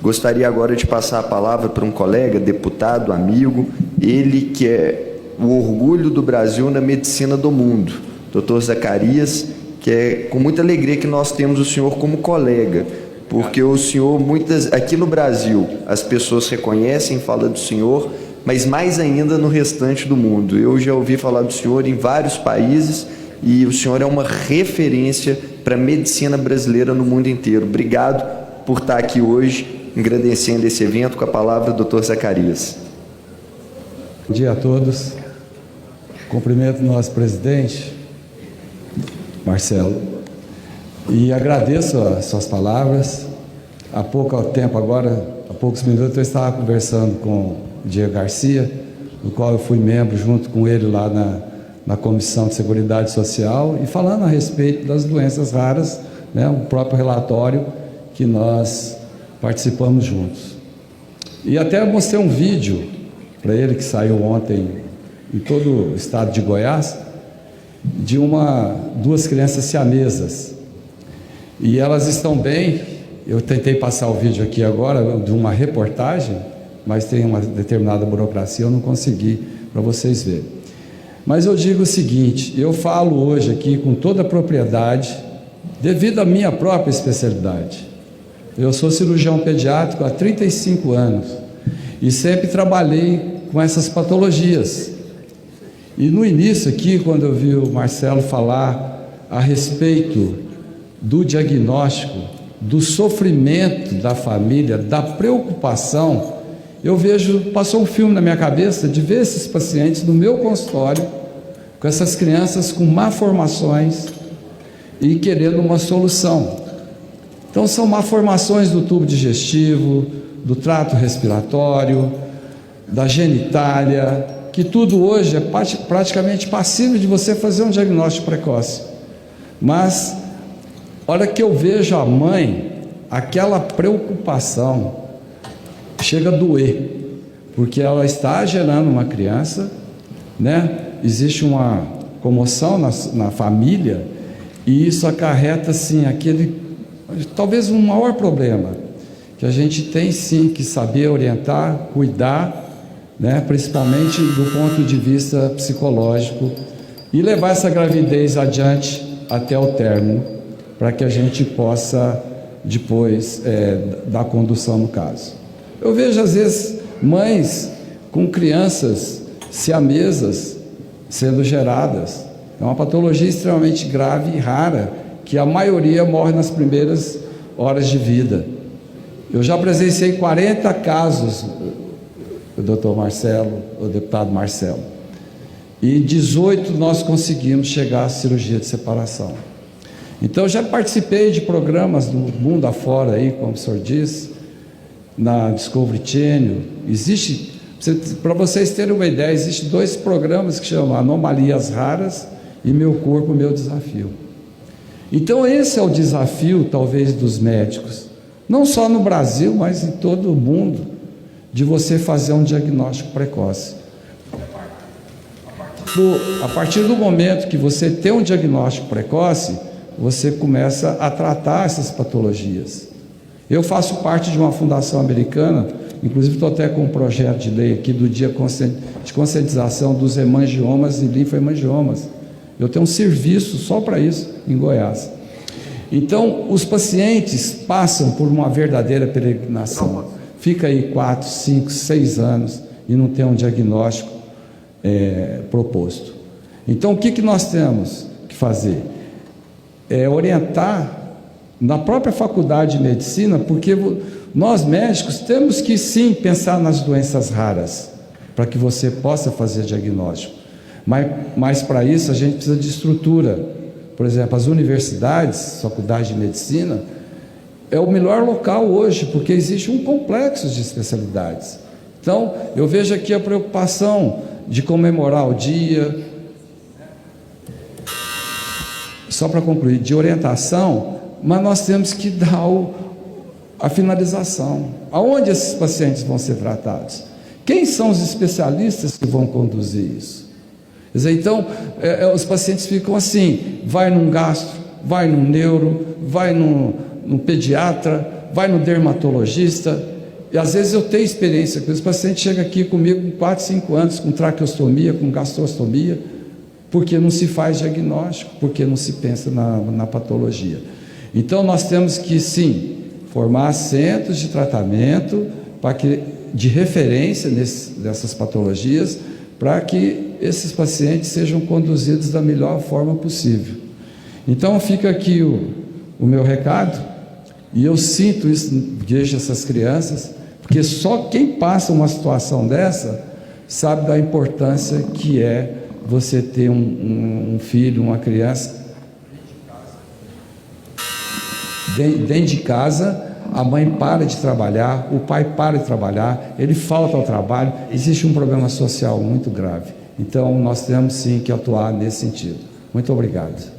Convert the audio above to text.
Gostaria agora de passar a palavra para um colega, deputado, amigo, ele que é o orgulho do Brasil na medicina do mundo, Dr. Zacarias, que é com muita alegria que nós temos o senhor como colega, porque o senhor, aqui no Brasil, as pessoas reconhecem, falam do senhor, mas mais ainda no restante do mundo. Eu já ouvi falar do senhor em vários países e o senhor é uma referência para a medicina brasileira no mundo inteiro. Obrigado por estar aqui hoje, agradecendo esse evento. Com a palavra, Dr. Zacarias. Bom dia a todos. Cumprimento o nosso presidente, Marcelo, e agradeço as suas palavras. Há pouco tempo agora, há poucos minutos, eu estava conversando com o Diego Garcia, do qual eu fui membro junto com ele lá na Comissão de Seguridade Social, e falando a respeito das doenças raras, né, o próprio relatório que nós participamos juntos. E até mostrei um vídeo para ele que saiu ontem em todo o estado de Goiás, de duas crianças siamesas. E elas estão bem. Eu tentei passar o vídeo aqui agora de uma reportagem, mas tem uma determinada burocracia, eu não consegui para vocês verem. Mas eu digo o seguinte, eu falo hoje aqui com toda a propriedade, devido à minha própria especialidade. Eu sou cirurgião pediátrico há 35 anos e sempre trabalhei com essas patologias. E no início aqui, quando eu vi o Marcelo falar a respeito do diagnóstico, do sofrimento da família, da preocupação, eu vejo, passou um filme na minha cabeça de ver esses pacientes no meu consultório, com essas crianças com malformações e querendo uma solução. Então são malformações do tubo digestivo, do trato respiratório, da genitália, que tudo hoje é praticamente passível de você fazer um diagnóstico precoce. Mas, hora que eu vejo a mãe, aquela preocupação chega a doer, porque ela está gerando uma criança, né? Existe uma comoção na família, e isso acarreta, assim, talvez um maior problema, que a gente tem sim que saber orientar, cuidar, né, principalmente do ponto de vista psicológico, e levar essa gravidez adiante até o término, para que a gente possa depois dar condução no caso. Eu vejo às vezes mães com crianças siamesas sendo geradas. É uma patologia extremamente grave e rara, que a maioria morre nas primeiras horas de vida. Eu já presenciei 40 casos, o doutor Marcelo, o deputado Marcelo, e 18 nós conseguimos chegar à cirurgia de separação. Então eu já participei de programas do mundo afora aí, como o senhor disse, na Discovery Channel. Existe, para vocês terem uma ideia, existem 2 programas que chamam Anomalias Raras e Meu Corpo, Meu Desafio. Então esse é o desafio talvez dos médicos, não só no Brasil, mas em todo o mundo, de você fazer um diagnóstico precoce. A partir do momento que você tem um diagnóstico precoce, você começa a tratar essas patologias. Eu faço parte de uma fundação americana, inclusive estou até com um projeto de lei aqui do dia de conscientização dos hemangiomas e linfohemangiomas. Eu tenho um serviço só para isso em Goiás. Então, os pacientes passam por uma verdadeira peregrinação. Fica aí 4, 5, 6 anos e não tem um diagnóstico proposto. Então, o que nós temos que fazer? Orientar na própria faculdade de medicina, porque nós médicos temos que sim pensar nas doenças raras, para que você possa fazer diagnóstico. Mas para isso a gente precisa de estrutura. Por exemplo, as universidades, faculdade de medicina, é o melhor local hoje, porque existe um complexo de especialidades. Então, eu vejo aqui a preocupação de comemorar o dia, só para concluir, de orientação, mas nós temos que dar a finalização. Aonde esses pacientes vão ser tratados? Quem são os especialistas que vão conduzir isso? Quer dizer, então, os pacientes ficam assim, vai num gastro, vai num neuro, vai num pediatra, vai no dermatologista, e às vezes eu tenho experiência com isso. O paciente chega aqui comigo com 4, 5 anos, com traqueostomia, com gastrostomia, porque não se faz diagnóstico, porque não se pensa na patologia. Então nós temos que, sim, formar centros de tratamento de referência dessas patologias, para que esses pacientes sejam conduzidos da melhor forma possível. Então fica aqui o meu recado, e eu sinto isso, vejo essas crianças, porque só quem passa uma situação dessa sabe da importância que é você ter um filho, uma criança dentro de casa. A mãe para de trabalhar, o pai para de trabalhar, ele falta ao trabalho, existe um problema social muito grave. Então nós temos sim que atuar nesse sentido. Muito obrigado.